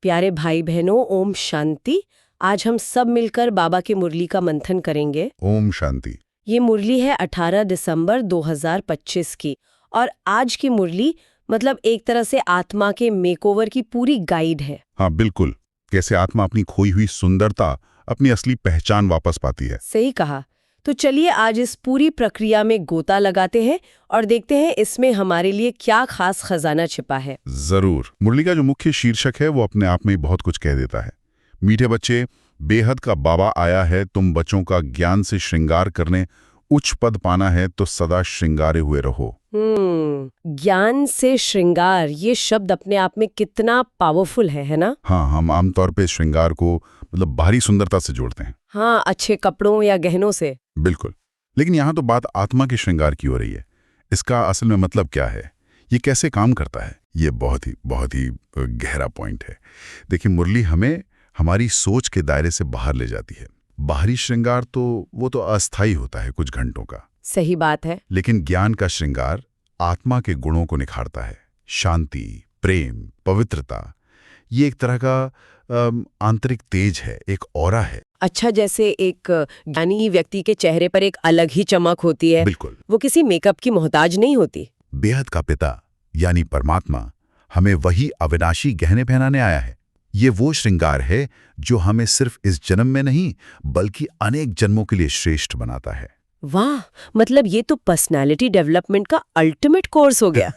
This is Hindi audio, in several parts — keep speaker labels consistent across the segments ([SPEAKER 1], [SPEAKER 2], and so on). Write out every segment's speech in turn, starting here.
[SPEAKER 1] प्यारे भाई बहनों, ओम शांति। आज हम सब मिलकर बाबा की मुरली का मंथन करेंगे।
[SPEAKER 2] ओम शांति।
[SPEAKER 1] ये मुरली है 18 दिसंबर 2025 की। और आज की मुरली मतलब एक तरह से आत्मा के मेकओवर की पूरी गाइड है।
[SPEAKER 2] हाँ बिल्कुल, कैसे आत्मा अपनी खोई हुई सुंदरता, अपनी असली पहचान वापस पाती है।
[SPEAKER 1] सही कहा। तो चलिए आज इस पूरी प्रक्रिया में गोता लगाते हैं और देखते हैं इसमें हमारे लिए क्या खास खजाना छिपा है।
[SPEAKER 2] जरूर। मुरली का जो मुख्य शीर्षक है वो अपने आप में ही बहुत कुछ कह देता है। मीठे बच्चे, बेहद का बाबा आया है, तुम बच्चों का ज्ञान से श्रृंगार करने, उच्च पद पाना है तो सदा श्रृंगारे हुए रहो।
[SPEAKER 1] ज्ञान से श्रृंगार, ये शब्द अपने आप में कितना पावरफुल है ना?
[SPEAKER 2] हाँ, हम आमतौर पे श्रृंगार को मतलब बाहरी सुंदरता से जोड़ते हैं।
[SPEAKER 1] हाँ, अच्छे कपड़ों या गहनों से।
[SPEAKER 2] बिल्कुल, लेकिन यहाँ तो बात आत्मा के श्रृंगार की हो रही है। इसका असल में मतलब क्या है, ये कैसे काम करता है, ये बहुत ही गहरा पॉइंट है। देखिए, मुरली हमें हमारी सोच के दायरे से बाहर ले जाती है। बाहरी श्रृंगार तो वो तो अस्थायी होता है, कुछ घंटों का।
[SPEAKER 1] सही बात है।
[SPEAKER 2] लेकिन ज्ञान का श्रृंगार आत्मा के गुणों को निखारता है। शांति, प्रेम, पवित्रता, ये एक तरह का आंतरिक तेज है, एक ऑरा है।
[SPEAKER 1] अच्छा, जैसे एक ज्ञानी व्यक्ति के चेहरे पर एक अलग ही चमक होती है।
[SPEAKER 2] बिल्कुल।
[SPEAKER 1] वो किसी मेकअप की मोहताज नहीं होती।
[SPEAKER 2] बेहद का पिता यानी परमात्मा हमें वही अविनाशी गहने पहनाने आया है। ये वो श्रृंगार है जो हमें सिर्फ इस जन्म में नहीं बल्कि अनेक जन्मों के लिए श्रेष्ठ बनाता है।
[SPEAKER 1] वाह, मतलब ये तो पर्सनालिटी डेवलपमेंट का अल्टीमेट कोर्स हो गया।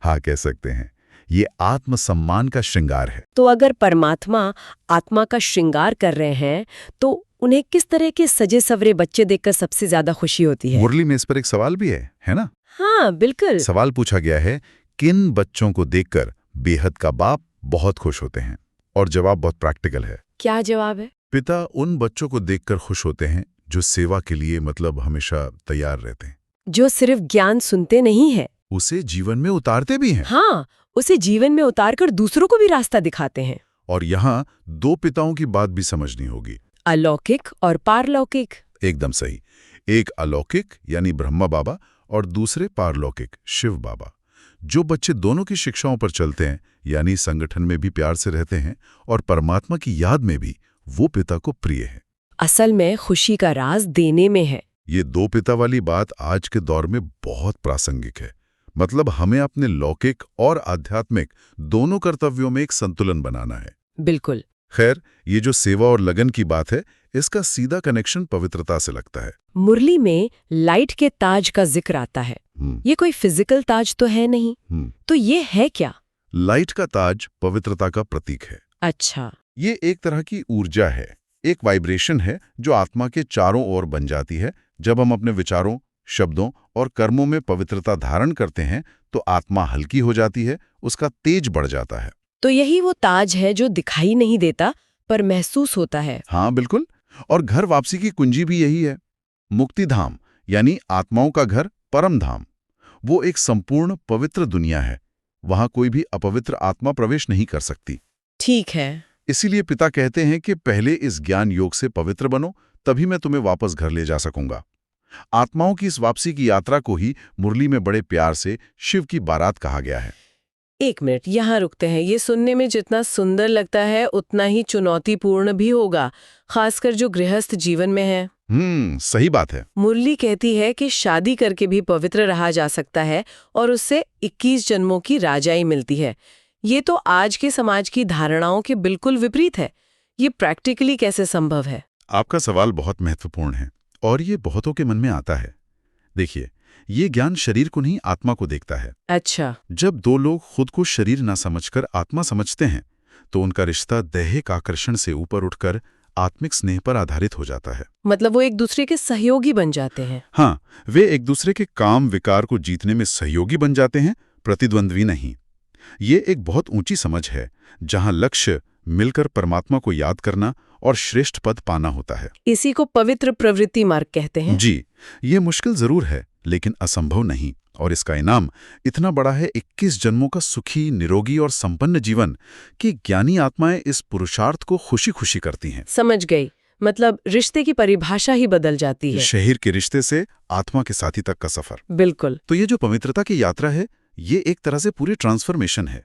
[SPEAKER 2] हाँ, कह सकते हैं। ये आत्मसम्मान का श्रृंगार है।
[SPEAKER 1] तो अगर परमात्मा आत्मा का श्रृंगार कर रहे हैं तो उन्हें किस तरह के सजे सवरे बच्चे देखकर सबसे ज्यादा खुशी होती है?
[SPEAKER 2] मुरली में इस पर एक सवाल भी है ना?
[SPEAKER 1] हाँ बिल्कुल।
[SPEAKER 2] सवाल पूछा गया है, किन बच्चों को देखकर बेहद का बाप बहुत खुश होते हैं? और जवाब बहुत प्रैक्टिकल है।
[SPEAKER 1] क्या जवाब है?
[SPEAKER 2] पिता उन बच्चों को देखकर खुश होते हैं जो सेवा के लिए मतलब हमेशा तैयार रहते हैं,
[SPEAKER 1] जो सिर्फ ज्ञान सुनते नहीं है,
[SPEAKER 2] उसे जीवन में उतारते भी हैं।
[SPEAKER 1] हाँ, उसे जीवन में उतारकर दूसरों को भी रास्ता दिखाते हैं।
[SPEAKER 2] और यहाँ दो पिताओं की बात भी समझनी होगी,
[SPEAKER 1] अलौकिक और पारलौकिक।
[SPEAKER 2] एकदम सही। एक अलौकिक यानी ब्रह्मा बाबा और दूसरे पारलौकिक शिव बाबा। जो बच्चे दोनों की शिक्षाओं पर चलते हैं यानी संगठन में भी प्यार से रहते हैं और परमात्मा की याद में भी, वो पिता को प्रिय है।
[SPEAKER 1] असल में खुशी का राज देने में है।
[SPEAKER 2] ये दो पिता वाली बात आज के दौर में बहुत प्रासंगिक है। मतलब हमें अपने लौकिक और आध्यात्मिक दोनों कर्तव्यों में एक संतुलन बनाना है।
[SPEAKER 1] बिल्कुल।
[SPEAKER 2] खैर, ये जो सेवा और लगन की बात है, इसका सीधा कनेक्शन पवित्रता से लगता है।
[SPEAKER 1] मुरली में लाइट के ताज का जिक्र आता है। ये कोई फिजिकल ताज तो है नहीं। तो ये है क्या?
[SPEAKER 2] लाइट का ताज पवित्रता का प्रतीक है।
[SPEAKER 1] अच्छा।
[SPEAKER 2] ये एक तरह की ऊर्जा है, एक वाइब्रेशन है जो आत्मा के चारों ओर बन जाती है। जब हम अपने विचारों, शब्दों और कर्मों में पवित्रता धारण करते हैं तो आत्मा हल्की हो जाती है, उसका तेज बढ़ जाता है।
[SPEAKER 1] तो यही वो ताज है जो दिखाई नहीं देता पर महसूस होता है।
[SPEAKER 2] हाँ बिल्कुल। और घर वापसी की कुंजी भी यही है। मुक्ति धाम यानी आत्माओं का घर, परम धाम, वो एक संपूर्ण पवित्र दुनिया है। वहां कोई भी अपवित्र आत्मा प्रवेश नहीं कर सकती।
[SPEAKER 1] ठीक है।
[SPEAKER 2] इसीलिए पिता कहते हैं कि पहले इस ज्ञान योग से पवित्र बनो, तभी मैं तुम्हें वापस घर ले जा सकूंगा। आत्माओं की इस वापसी की यात्रा को ही मुरली में बड़े प्यार से शिव की बारात कहा गया है।
[SPEAKER 1] एक मिनट, यहाँ रुकते हैं। ये सुनने में जितना सुंदर लगता है उतना ही चुनौतीपूर्ण भी होगा, खासकर जो गृहस्थ जीवन में है।
[SPEAKER 2] सही बात है।
[SPEAKER 1] मुरली कहती है कि शादी करके भी पवित्र रहा जा सकता है और उससे 21 जन्मों की राजाई मिलती है। ये तो आज के समाज की धारणाओं के बिल्कुल विपरीत है। ये प्रैक्टिकली कैसे संभव है?
[SPEAKER 2] आपका सवाल बहुत महत्वपूर्ण है और ये बहुतों के मन में आता है। देखिए, ये ज्ञान शरीर को नहीं आत्मा को देखता है।
[SPEAKER 1] अच्छा।
[SPEAKER 2] जब दो लोग खुद को शरीर ना समझकर आत्मा समझते हैं तो उनका रिश्ता दैहिक आकर्षण से ऊपर उठकर आत्मिक स्नेह पर आधारित हो जाता है।
[SPEAKER 1] मतलब वो एक दूसरे के सहयोगी बन जाते हैं।
[SPEAKER 2] हाँ, वे एक दूसरे के काम विकार को जीतने में सहयोगी बन जाते हैं, प्रतिद्वंद्वी नहीं। ये एक बहुत ऊंची समझ है जहां लक्ष्य मिलकर परमात्मा को याद करना और श्रेष्ठ पद पाना होता है।
[SPEAKER 1] इसी को पवित्र प्रवृत्ति मार्ग कहते हैं।
[SPEAKER 2] जी, ये मुश्किल जरूर है लेकिन असंभव नहीं। और इसका इनाम इतना बड़ा है, 21 जन्मों का सुखी, निरोगी और संपन्न जीवन, कि ज्ञानी आत्माएं इस पुरुषार्थ को खुशी खुशी करती हैं।
[SPEAKER 1] समझ गई। मतलब रिश्ते की परिभाषा ही बदल जाती है।
[SPEAKER 2] शरीर के रिश्ते से आत्मा के साथी तक का सफर।
[SPEAKER 1] बिल्कुल।
[SPEAKER 2] तो ये जो पवित्रता की यात्रा है, ये एक तरह से पूरी ट्रांसफॉर्मेशन है।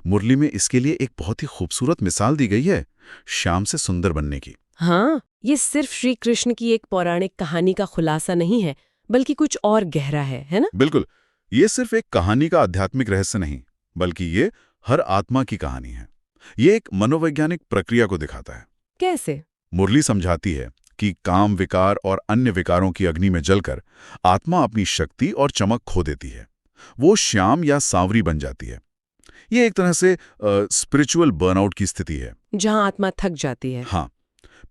[SPEAKER 2] मुरली में इसके लिए एक बहुत ही खूबसूरत मिसाल दी गई है, श्याम से सुंदर बनने की।
[SPEAKER 1] हाँ, ये सिर्फ श्री कृष्ण की एक पौराणिक कहानी का खुलासा नहीं है, बल्कि कुछ और गहरा है ना?
[SPEAKER 2] बिल्कुल, ये सिर्फ एक कहानी का आध्यात्मिक रहस्य नहीं, बल्कि ये हर आत्मा की कहानी है। ये एक मनोवैज्ञानिक प्रक्रिया को दिखाता है।
[SPEAKER 1] कैसे?
[SPEAKER 2] मुरली समझाती है कि काम विकार और अन्य विकारों की अग्नि में जलकर आत्मा अपनी शक्ति और चमक खो देती है। वो श्याम या सांवरी बन जाती है। ये एक तरह से स्पिरिचुअल बर्नआउट की स्थिति है,
[SPEAKER 1] जहाँ आत्मा थक जाती है।
[SPEAKER 2] हाँ।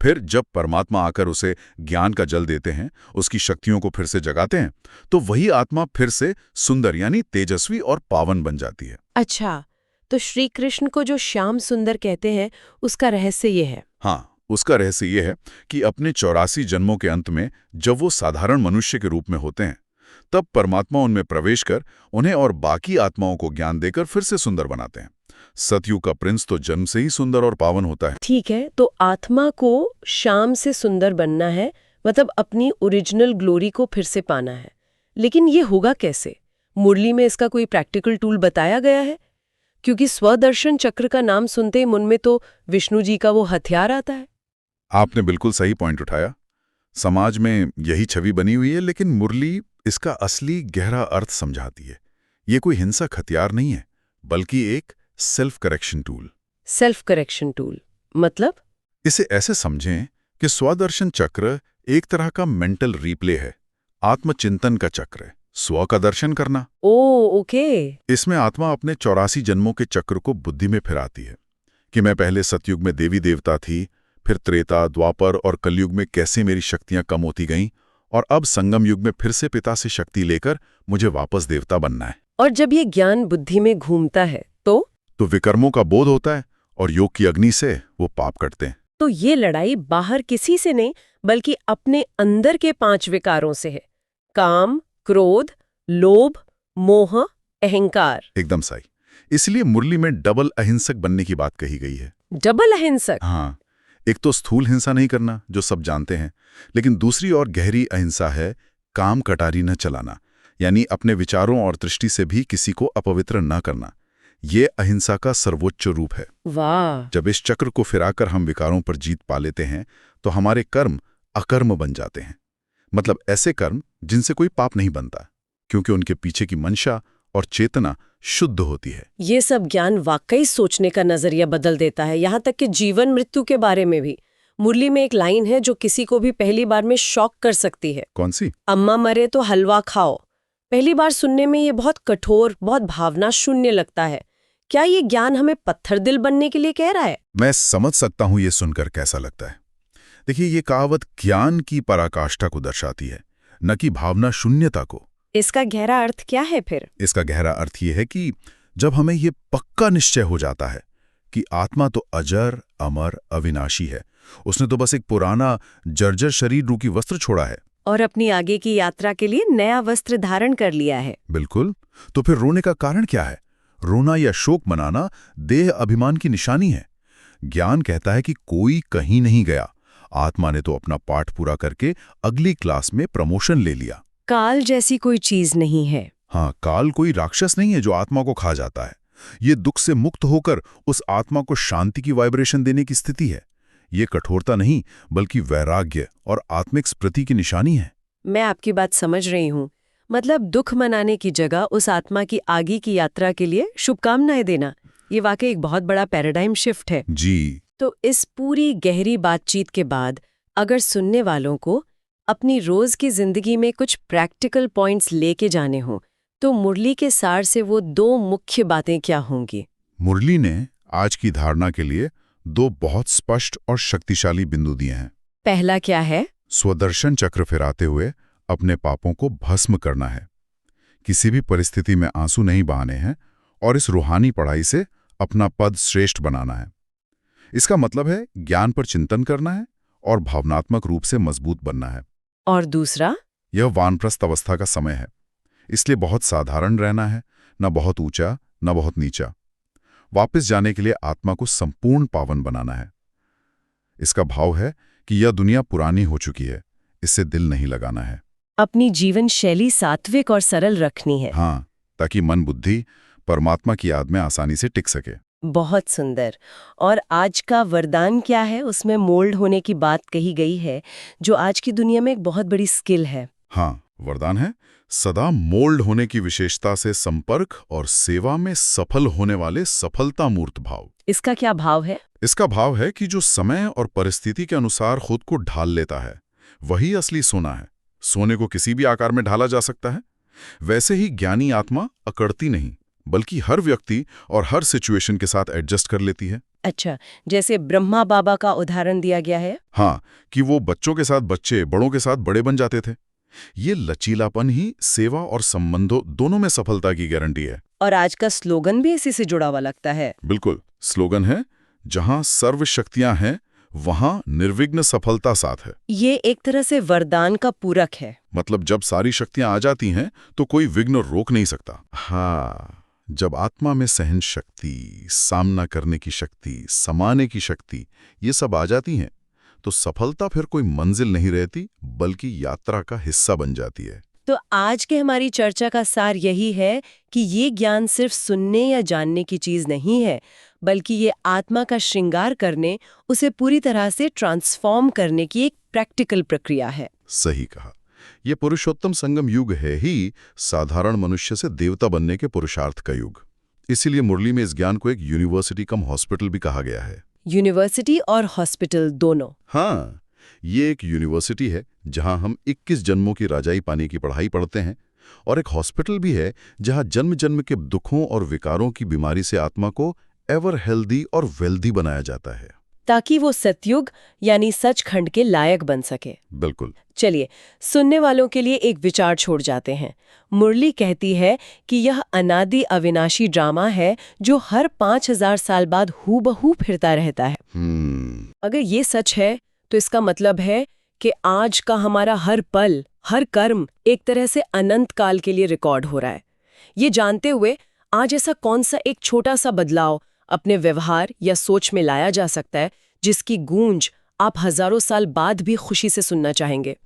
[SPEAKER 2] फिर जब परमात्मा आकर उसे ज्ञान का जल देते हैं, उसकी शक्तियों को फिर से जगाते हैं, तो वही आत्मा फिर से सुंदर यानी तेजस्वी और पावन बन जाती है।
[SPEAKER 1] अच्छा, तो श्री कृष्ण को जो श्याम सुंदर कहते हैं, उसका रहस्य ये है?
[SPEAKER 2] हाँ, उसका रहस्य ये है कि अपने 84 जन्मों के अंत में जब वो साधारण मनुष्य के रूप में होते हैं, तब परमात्मा उनमें प्रवेश कर उन्हें और बाकी आत्माओं को ज्ञान देकर फिर से सुंदर बनाते हैं। सतयुग का प्रिंस तो जन्म से ही सुंदर और पावन होता है।
[SPEAKER 1] ठीक है, तो आत्मा को श्याम से सुंदर बनना है, मतलब अपनी ओरिजिनल ग्लोरी को फिर से पाना है। लेकिन ये होगा कैसे? मुरली में इसका कोई प्रैक्टिकल टूल बताया गया है? क्योंकि स्वदर्शन चक्र का नाम सुनते ही मन में तो विष्णु जी का वो हथियार आता है।
[SPEAKER 2] आपने बिल्कुल सही पॉइंट उठाया। समाज में यही छवि बनी हुई है, लेकिन मुरली इसका असली गहरा अर्थ समझाती है। ये कोई हिंसक हथियार नहीं है, बल्कि एक self correction tool.
[SPEAKER 1] Self correction tool मतलब?
[SPEAKER 2] इसे ऐसे समझें कि स्वदर्शन चक्र एक तरह का मेंटल रिप्ले है, आत्मचिंतन का चक्र है, स्व का दर्शन करना।
[SPEAKER 1] ओके।
[SPEAKER 2] इसमें आत्मा अपने 84 जन्मों के चक्र को बुद्धि में फिराती है कि मैं पहले सतयुग में देवी देवता थी, फिर त्रेता, द्वापर और कलयुग में कैसे मेरी शक्तियां कम होती गईं, और अब संगम युग में फिर से पिता से शक्ति लेकर मुझे वापस देवता बनना है।
[SPEAKER 1] और जब ये ज्ञान बुद्धि में घूमता है
[SPEAKER 2] तो विकर्मों का बोध होता है और योग की अग्नि से वो पाप कटते हैं।
[SPEAKER 1] तो ये लड़ाई बाहर किसी से नहीं, बल्कि अपने अंदर के 5 विकारों से है। काम, क्रोध, लोभ, मोह, अहंकार।
[SPEAKER 2] एकदम सही। इसलिए मुरली में डबल अहिंसक बनने की बात कही गई है।
[SPEAKER 1] डबल अहिंसक?
[SPEAKER 2] हाँ, एक तो स्थूल हिंसा नहीं करना, जो सब जानते हैं, लेकिन दूसरी और गहरी अहिंसा है काम कटारी न चलाना, यानी अपने विचारों और दृष्टि से भी किसी को अपवित्र न करना। ये अहिंसा का सर्वोच्च रूप है।
[SPEAKER 1] वाह!
[SPEAKER 2] जब इस चक्र को फिराकर हम विकारों पर जीत पा लेते हैं, तो हमारे कर्म अकर्म बन जाते हैं। मतलब ऐसे कर्म जिनसे कोई पाप नहीं बनता, क्योंकि उनके पीछे की मंशा और चेतना शुद्ध होती है।
[SPEAKER 1] ये सब ज्ञान वाकई सोचने का नजरिया बदल देता है, यहाँ तक कि जीवन मृत्यु के बारे में भी। मुरली में एक लाइन है जो किसी को भी पहली बार में शॉक कर सकती है।
[SPEAKER 2] कौन सी?
[SPEAKER 1] अम्मा मरे तो हलवा खाओ। पहली बार सुनने में ये बहुत कठोर, बहुत भावना शून्य लगता है। क्या ये ज्ञान हमें पत्थर दिल बनने के लिए कह रहा है?
[SPEAKER 2] मैं समझ सकता हूं ये सुनकर कैसा लगता है। देखिए, ये कहावत ज्ञान की पराकाष्ठा को दर्शाती है, न कि भावना शून्यता को।
[SPEAKER 1] इसका गहरा अर्थ क्या है फिर?
[SPEAKER 2] इसका गहरा अर्थ ये है कि जब हमें ये पक्का निश्चय हो जाता है कि आत्मा तो अजर, अमर, अविनाशी है, उसने तो बस एक पुराना जर्जर शरीर रूपी वस्त्र छोड़ा है
[SPEAKER 1] और अपनी आगे की यात्रा के लिए नया वस्त्र धारण कर लिया है।
[SPEAKER 2] बिल्कुल। तो फिर रोने का कारण क्या है? रोना या शोक मनाना देह अभिमान की निशानी है। ज्ञान कहता है कि कोई कहीं नहीं गया, आत्मा ने तो अपना पाठ पूरा करके अगली क्लास में प्रमोशन ले लिया।
[SPEAKER 1] काल जैसी कोई चीज नहीं है।
[SPEAKER 2] हाँ, काल कोई राक्षस नहीं है जो आत्मा को खा जाता है। ये दुख से मुक्त होकर उस आत्मा को शांति की वाइब्रेशन देने की स्थिति है। ये कठोरता नहीं, बल्कि वैराग्य और आत्मिक स्मृति की निशानी है।
[SPEAKER 1] मैं आपकी बात समझ रही हूँ। मतलब दुख मनाने की जगह उस आत्मा की आगे की यात्रा के लिए शुभकामनाएं देना, ये वाकई एक बहुत बड़ा पैराडाइम शिफ्ट है।
[SPEAKER 2] जी।
[SPEAKER 1] तो इस पूरी गहरी बातचीत के बाद अगर सुनने वालों को अपनी रोज की जिंदगी में कुछ प्रैक्टिकल पॉइंट्स लेके जाने हों, तो मुरली के सार से वो 2 मुख्य बातें क्या होंगी?
[SPEAKER 2] मुरली ने आज की धारणा के लिए 2 बहुत स्पष्ट और शक्तिशाली बिंदु दिए हैं।
[SPEAKER 1] पहला क्या है?
[SPEAKER 2] स्वदर्शन चक्र फिराते हुए अपने पापों को भस्म करना है। किसी भी परिस्थिति में आंसू नहीं बहाने हैं और इस रूहानी पढ़ाई से अपना पद श्रेष्ठ बनाना है। इसका मतलब है ज्ञान पर चिंतन करना है और भावनात्मक रूप से मजबूत बनना है।
[SPEAKER 1] और दूसरा?
[SPEAKER 2] यह वानप्रस्थ अवस्था का समय है, इसलिए बहुत साधारण रहना है, न बहुत ऊंचा न बहुत नीचा। वापस जाने के लिए आत्मा को संपूर्ण पावन बनाना है। इसका भाव है कि यह दुनिया पुरानी हो चुकी है, इससे दिल नहीं लगाना है।
[SPEAKER 1] अपनी जीवन शैली सात्विक और सरल रखनी है।
[SPEAKER 2] हाँ, ताकि मन बुद्धि परमात्मा की याद में आसानी से टिक सके।
[SPEAKER 3] बहुत सुंदर। और आज का वरदान क्या है? उसमें मोल्ड होने की बात कही गई है, जो आज की दुनिया में एक बहुत बड़ी स्किल है।
[SPEAKER 2] हाँ, वरदान है सदा मोल्ड होने की विशेषता से संपर्क और सेवा में सफल होने वाले सफलता मूर्त भाव।
[SPEAKER 3] इसका क्या भाव है?
[SPEAKER 2] इसका भाव है कि जो समय और परिस्थिति के अनुसार खुद को ढाल लेता है, वही असली सोना है। सोने को किसी भी आकार में ढाला जा सकता है। वैसे ही ज्ञानी आत्मा अकड़ती नहीं, बल्कि हर व्यक्ति और हर सिचुएशन के साथ एडजस्ट कर लेती है।
[SPEAKER 3] अच्छा, जैसे ब्रह्मा बाबा का उदाहरण दिया गया है।
[SPEAKER 2] हाँ, कि वो बच्चों के साथ बच्चे, बड़ों के साथ बड़े बन जाते थे। ये लचीलापन ही सेवा और संबंधों दोनों में सफलता की गारंटी है।
[SPEAKER 3] और आज का स्लोगन भी इसी से जुड़ा हुआ लगता है।
[SPEAKER 2] बिल्कुल, स्लोगन है जहां सर्व शक्तियां हैं वहां निर्विघ्न सफलता साथ है।
[SPEAKER 3] ये एक तरह से वरदान का पूरक है।
[SPEAKER 2] मतलब जब सारी शक्तियां आ जाती हैं तो कोई विघ्न रोक नहीं सकता। हाँ, जब आत्मा में सहन शक्ति, सामना करने की शक्ति, समाने की शक्ति, ये सब आ जाती हैं तो सफलता फिर कोई मंजिल नहीं रहती, बल्कि यात्रा का हिस्सा बन जाती है।
[SPEAKER 3] तो आज के हमारी चर्चा का सार यही है कि ये ज्ञान सिर्फ सुनने या जानने की चीज नहीं है, बल्कि ये आत्मा का श्रृंगार करने, उसे पूरी तरह से ट्रांसफॉर्म करने की एक प्रैक्टिकल प्रक्रिया है।
[SPEAKER 2] सही कहा। ये पुरुषोत्तम संगम युग है ही साधारण मनुष्य से देवता बनने के पुरुषार्थ का युग। इसीलिए मुरली में इस ज्ञान को एक यूनिवर्सिटी कम हॉस्पिटल भी कहा गया है।
[SPEAKER 3] यूनिवर्सिटी और हॉस्पिटल दोनों।
[SPEAKER 2] हाँ, ये एक यूनिवर्सिटी है जहां हम 21 जन्मों की राजाई पाने की पढ़ाई पढ़ते हैं, और एक हॉस्पिटल भी है जहां जन्म जन्म के दुखों और विकारों की बीमारी से आत्मा को एवर हेल्दी और वेल्दी बनाया जाता है,
[SPEAKER 3] ताकि वो सतयुग यानी सचखंड के लायक बन सके।
[SPEAKER 2] बिल्कुल।
[SPEAKER 3] चलिए, सुनने वालों के लिए एक विचार छोड़ जाते हैं। मुरली कहती है कि यह अनादि अविनाशी ड्रामा है जो हर 5000 साल बाद हूबहू फिरता रहता है। अगर ये सच है तो इसका मतलब है कि आज का हमारा हर पल, हर कर्म एक तरह से अनंत काल के लिए रिकॉर्ड हो रहा है। ये जानते हुए आज ऐसा कौन सा एक छोटा सा बदलाव अपने व्यवहार या सोच में लाया जा सकता है जिसकी गूंज आप हजारों साल बाद भी खुशी से सुनना चाहेंगे?